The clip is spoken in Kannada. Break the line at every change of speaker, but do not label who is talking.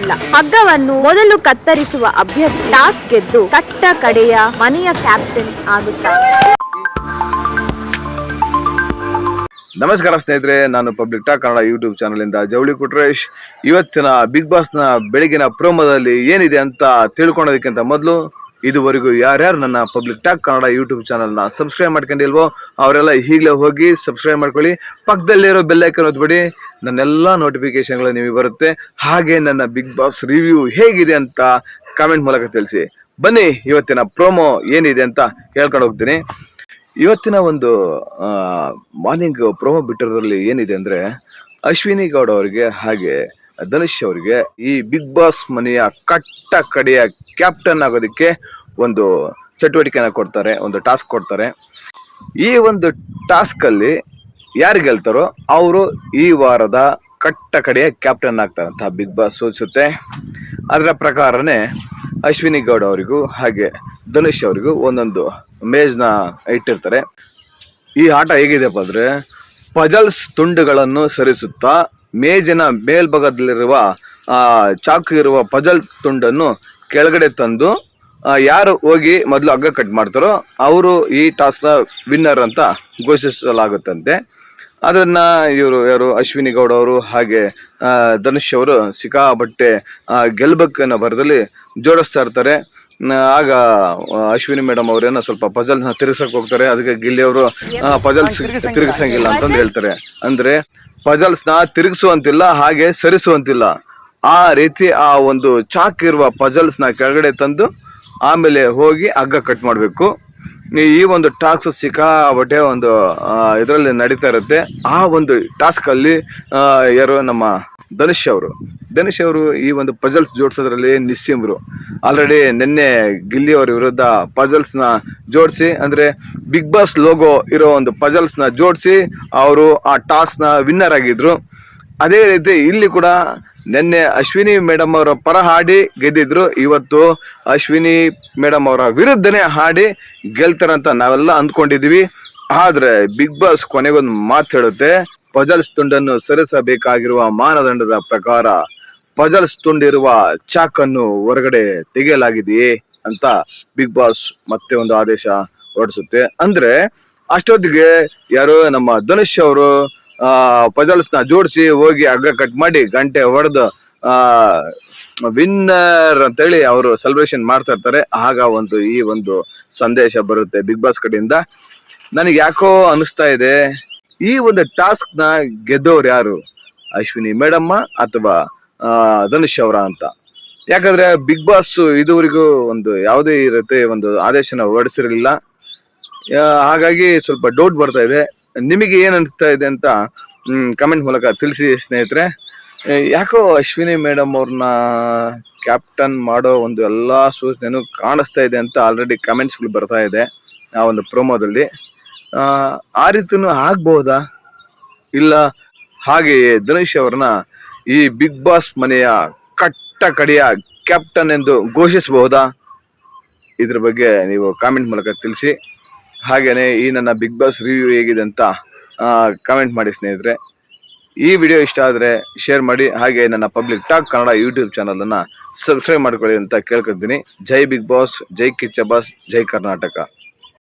ಇಲ್ಲ. ಹಗ್ಗವನ್ನು ಮೊದಲು ಕತ್ತರಿಸುವ ಅಭ್ಯರ್ಥಿ ಟಾಸ್ ಗೆದ್ದು ಕಟ್ಟ ಕಡೆಯ ಮನೆಯ ಕ್ಯಾಪ್ಟನ್ ಆಗುತ್ತಾರೆ.
ನಮಸ್ಕಾರ ಸ್ನೇಹಿತರೆ, ನಾನು public talk Kannada YouTube channel ಇಂದ ಜವಳಿ ಕುಟ್ರೇಶ್. ಇವತ್ತಿನ ಬಿಗ್ ಬಾಸ್ ನ ಬೆಳಗಿನ ಪ್ರೋಮೋದಲ್ಲಿ ಏನಿದೆ ಅಂತ ತಿಳ್ಕೊಳ್ಳೋದಕ್ಕಿಂತ ಮೊದಲು ಇದುವರೆಗೂ ಯಾರ್ಯಾರು ನನ್ನ public talk Kannada YouTube channel ನ ಸಬ್ಸ್ಕ್ರೈಬ್ ಮಾಡ್ಕೊಂಡಿಲ್ವೋ ಅವರೆಲ್ಲ ಈಗಲೇ ಹೋಗಿ ಸಬ್ಸ್ಕ್ರೈಬ್ ಮಾಡ್ಕೊಳ್ಳಿ. ಪಕ್ಕದಲ್ಲಿರೋ ಬೆಲ್ ಐಕಾನ್ ಒತ್ಬಿಡಿ, ನನ್ನೆಲ್ಲ ನೋಟಿಫಿಕೇಶನ್ಗಳು ನಿಮಗೆ ಬರುತ್ತೆ. ಹಾಗೆ ನನ್ನ ಬಿಗ್ ಬಾಸ್ ರಿವ್ಯೂ ಹೇಗಿದೆ ಅಂತ ಕಾಮೆಂಟ್ ಮೂಲಕ ತಿಳಿಸಿ. ಬನ್ನಿ ಇವತ್ತಿನ ಪ್ರೋಮೋ ಏನಿದೆ ಅಂತ ಹೇಳ್ಕೊಂಡು ಹೋಗ್ತೀನಿ. ಇವತ್ತಿನ ಒಂದು ಮಾರ್ನಿಂಗ್ ಪ್ರೋಮೋ ಬಿಟ್ಟಿರೋದ್ರಲ್ಲಿ ಏನಿದೆ ಅಂದ್ರೆ, ಅಶ್ವಿನಿ ಗೌಡ ಅವರಿಗೆ ಹಾಗೆ ಧನುಷ್ ಅವರಿಗೆ ಈ ಬಿಗ್ ಬಾಸ್ ಮನೆಯ ಕಟ್ಟ ಕಡೆಯ ಕ್ಯಾಪ್ಟನ್ ಆಗೋದಕ್ಕೆ ಒಂದು ಚಟುವಟಿಕೆನ ಕೊಡ್ತಾರೆ, ಒಂದು ಟಾಸ್ಕ್ ಕೊಡ್ತಾರೆ. ಈ ಒಂದು ಟಾಸ್ಕ್ ಅಲ್ಲಿ ಯಾರು ಗೆಲ್ತಾರೋ ಅವರು ಈ ವಾರದ ಕಟ್ಟ ಕಡೆಯ ಕ್ಯಾಪ್ಟನ್ ಆಗ್ತಾರೆ ಅಂತ ಬಿಗ್ ಬಾಸ್ ಸೂಚಿಸುತ್ತೆ. ಅದರ ಪ್ರಕಾರನೇ ಅಶ್ವಿನಿ ಗೌಡ ಅವರಿಗೂ ಹಾಗೆ ಧನುಷ್ ಅವರಿಗೂ ಒಂದೊಂದು ಮೇಜ್ನ ಇಟ್ಟಿರ್ತಾರೆ. ಈ ಆಟ ಹೇಗಿದೆಪ್ಪ ಅಂದ್ರೆ, ಪಜಲ್ಸ್ ತುಂಡುಗಳನ್ನು ಸರಿಸುತ್ತಾ ಮೇಜಿನ ಮೇಲ್ಭಾಗದಲ್ಲಿರುವ ಚಾಕು ಇರುವ ಪಜಲ್ ತುಂಡನ್ನು ಕೆಳಗಡೆ ತಂದು ಯಾರು ಹೋಗಿ ಮೊದಲು ಹಗ್ಗ ಕಟ್ ಮಾಡ್ತಾರೋ ಅವರು ಈ ಟಾಸ್ಕ್ನ ವಿನ್ನರ್ ಅಂತ ಘೋಷಿಸಲಾಗುತ್ತಂತೆ. ಅದನ್ನ ಯಾರು ಅಶ್ವಿನಿ ಗೌಡ ಅವರು ಹಾಗೆ ಧನುಷ್ ಅವರು ಸಿಕ್ಕಾಬಟ್ಟೆ ಗೆಲ್ಬೇಕನ್ನೋ ಭರದಲ್ಲಿ ಜೋಡಿಸ್ತಾ ಇರ್ತಾರೆ. ಆಗ ಅಶ್ವಿನಿ ಮೇಡಮ್ ಅವರೇನೋ ಸ್ವಲ್ಪ ಪಜಲ್ಸ್ನ ತಿರ್ಗಿಸಕ್ ಹೋಗ್ತಾರೆ. ಅದಕ್ಕೆ ಗಿಲ್ಲಿ ಅವರು ಪಜಲ್ಸ್ ತಿರುಗಿಸಂಗಿಲ್ಲ ಅಂತಂದು ಹೇಳ್ತಾರೆ. ಅಂದ್ರೆ ಪಜಲ್ಸ್ನ ತಿರುಗಿಸುವಂತಿಲ್ಲ, ಹಾಗೆ ಸರಿಸುವಂತಿಲ್ಲ. ಆ ರೀತಿ ಆ ಒಂದು ಚಾಕ್ ಇರುವ ಪಜಲ್ಸ್ನ ಕೆಳಗಡೆ ತಂದು ಆಮೇಲೆ ಹೋಗಿ ಹಗ್ಗ ಕಟ್ ಮಾಡಬೇಕು. ಈ ಒಂದು ಟಾಸ್ಕ್ ಸಿಕ್ಕಾಬಟ್ಟೆ ಒಂದು ಇದರಲ್ಲಿ ನಡೀತಾ ಇರುತ್ತೆ. ಆ ಒಂದು ಟಾಸ್ಕ್ ಅಲ್ಲಿ ಯಾರು ನಮ್ಮ ಧನುಷ್ ಅವರು ಈ ಒಂದು ಪಜಲ್ಸ್ ಜೋಡಿಸೋದ್ರಲ್ಲಿ ನಿಸ್ಸೀಮರು. ಆಲ್ರೆಡಿ ನಿನ್ನೆ ಗಿಲ್ಲಿ ಅವರ ವಿರುದ್ಧ ಪಜಲ್ಸ್ ನ ಜೋಡಿಸಿ, ಅಂದ್ರೆ ಬಿಗ್ ಬಾಸ್ ಲೋಗೋ ಇರೋ ಒಂದು ಪಜಲ್ಸ್ ನ ಜೋಡಿಸಿ ಅವರು ಆ ಟಾಸ್ಕ್ ನ ವಿನ್ನರ್ ಆಗಿದ್ರು. ಅದೇ ರೀತಿ ಇಲ್ಲಿ ಕೂಡ ನಿನ್ನೆ ಅಶ್ವಿನಿ ಮೇಡಮ್ ಅವರ ಪರ ಹಾಡಿ ಗೆದ್ದಿದ್ರು. ಇವತ್ತು ಅಶ್ವಿನಿ ಮೇಡಮ್ ಅವರ ವಿರುದ್ಧನೇ ಹಾಡಿ ಗೆಲ್ತಾರಂತ ನಾವೆಲ್ಲ ಅಂದ್ಕೊಂಡಿದ್ವಿ. ಆದ್ರೆ ಬಿಗ್ ಬಾಸ್ ಕೊನೆಗೊಂದು ಮಾತು ಹೇಳುತ್ತೆ, ಪಜಲ್ಸ್ ತುಂಡನ್ನು ಸರಿಸಬೇಕಾಗಿರುವ ಮಾನದಂಡದ ಪ್ರಕಾರ ಪಜಲ್ಸ್ ತುಂಡಿರುವ ಚಾಕನ್ನು ಹೊರಗಡೆ ತೆಗೆಯಲಾಗಿದೆಯೇ ಅಂತ ಬಿಗ್ ಬಾಸ್ ಮತ್ತೆ ಒಂದು ಆದೇಶ ಹೊರಡಿಸುತ್ತೆ. ಅಂದ್ರೆ ಅಷ್ಟೊತ್ತಿಗೆ ಯಾರು ನಮ್ಮ ಧನುಷ್ ಅವರು ಪಜಲ್ಸ್ ನ ಜೋಡಿಸಿ ಹೋಗಿ ಹಗ್ಗ ಕಟ್ ಮಾಡಿ ಗಂಟೆ ಹೊಡೆದು ವಿನ್ನರ್ ಅಂತೇಳಿ ಅವರು ಸೆಲೆಬ್ರೇಷನ್ ಮಾಡ್ತಾ ಇರ್ತಾರೆ. ಆಗ ಈ ಒಂದು ಸಂದೇಶ ಬರುತ್ತೆ ಬಿಗ್ ಬಾಸ್ ಕಡೆಯಿಂದ. ನನಗೆ ಯಾಕೋ ಅನಿಸ್ತಾ ಇದೆ, ಈ ಒಂದು ಟಾಸ್ಕ್ ನ ಗೆದ್ದವ್ರು ಯಾರು, ಅಶ್ವಿನಿ ಮೇಡಮ್ಮ ಅಥವಾ ಧನುಷ್ ಅವರ ಅಂತ. ಯಾಕಂದ್ರೆ ಬಿಗ್ ಬಾಸ್ ಇದುವರೆಗೂ ಒಂದು ಯಾವುದೇ ರೀತಿ ಒಂದು ಆದೇಶನ ಹೊರಡಿಸಿರಲಿಲ್ಲ. ಹಾಗಾಗಿ ಸ್ವಲ್ಪ ಡೌಟ್ ಬರ್ತಾ ಇದೆ. ನಿಮಗೆ ಏನ್ ಅನಿಸ್ತಾ ಇದೆ ಅಂತ ಕಮೆಂಟ್ ಮೂಲಕ ತಿಳಿಸಿ ಸ್ನೇಹಿತರೆ. ಯಾಕೋ ಅಶ್ವಿನಿ ಮೇಡಮ್ ಅವ್ರನ್ನ ಕ್ಯಾಪ್ಟನ್ ಮಾಡೋ ಒಂದು ಎಲ್ಲಾ ಸೂಚನೆನೂ ಕಾಣಿಸ್ತಾ ಇದೆ ಅಂತ ಆಲ್ರೆಡಿ ಕಮೆಂಟ್ಸ್ಗಳು ಬರ್ತಾ ಇದೆ ಆ ಒಂದು ಪ್ರೋಮೋದಲ್ಲಿ. ಆ ರೀತಿನೂ ಆಗ್ಬಹುದಾ, ಇಲ್ಲ ಹಾಗೆಯೇ ಧನುಷ್ ಅವ್ರನ್ನ ಈ ಬಿಗ್ ಬಾಸ್ ಮನೆಯ ಕಟ್ಟ ಕಡೆಯ ಕ್ಯಾಪ್ಟನ್ ಎಂದು ಘೋಷಿಸಬಹುದಾ? ಇದ್ರ ಬಗ್ಗೆ ನೀವು ಕಾಮೆಂಟ್ ಮೂಲಕ ತಿಳಿಸಿ. ಹಾಗೇನೆ ಈ ನನ್ನ ಬಿಗ್ ಬಾಸ್ ರಿವ್ಯೂ ಹೇಗಿದೆ ಅಂತ ಕಾಮೆಂಟ್ ಮಾಡಿ ಸ್ನೇಹಿತರೆ. ಈ ವಿಡಿಯೋ ಇಷ್ಟ ಆದರೆ ಶೇರ್ ಮಾಡಿ, ಹಾಗೆ ನನ್ನ public talk Kannada YouTube channel ಅನ್ನ ಸಬ್ಸ್ಕ್ರೈಬ್ ಮಾಡ್ಕೊಳ್ಳಿ ಅಂತ ಕೇಳ್ಕೊತೀನಿ. ಜೈ ಬಿಗ್ ಬಾಸ್, ಜೈ ಕಿಚ್ಚ ಬಾಸ್, ಜೈ ಕರ್ನಾಟಕ.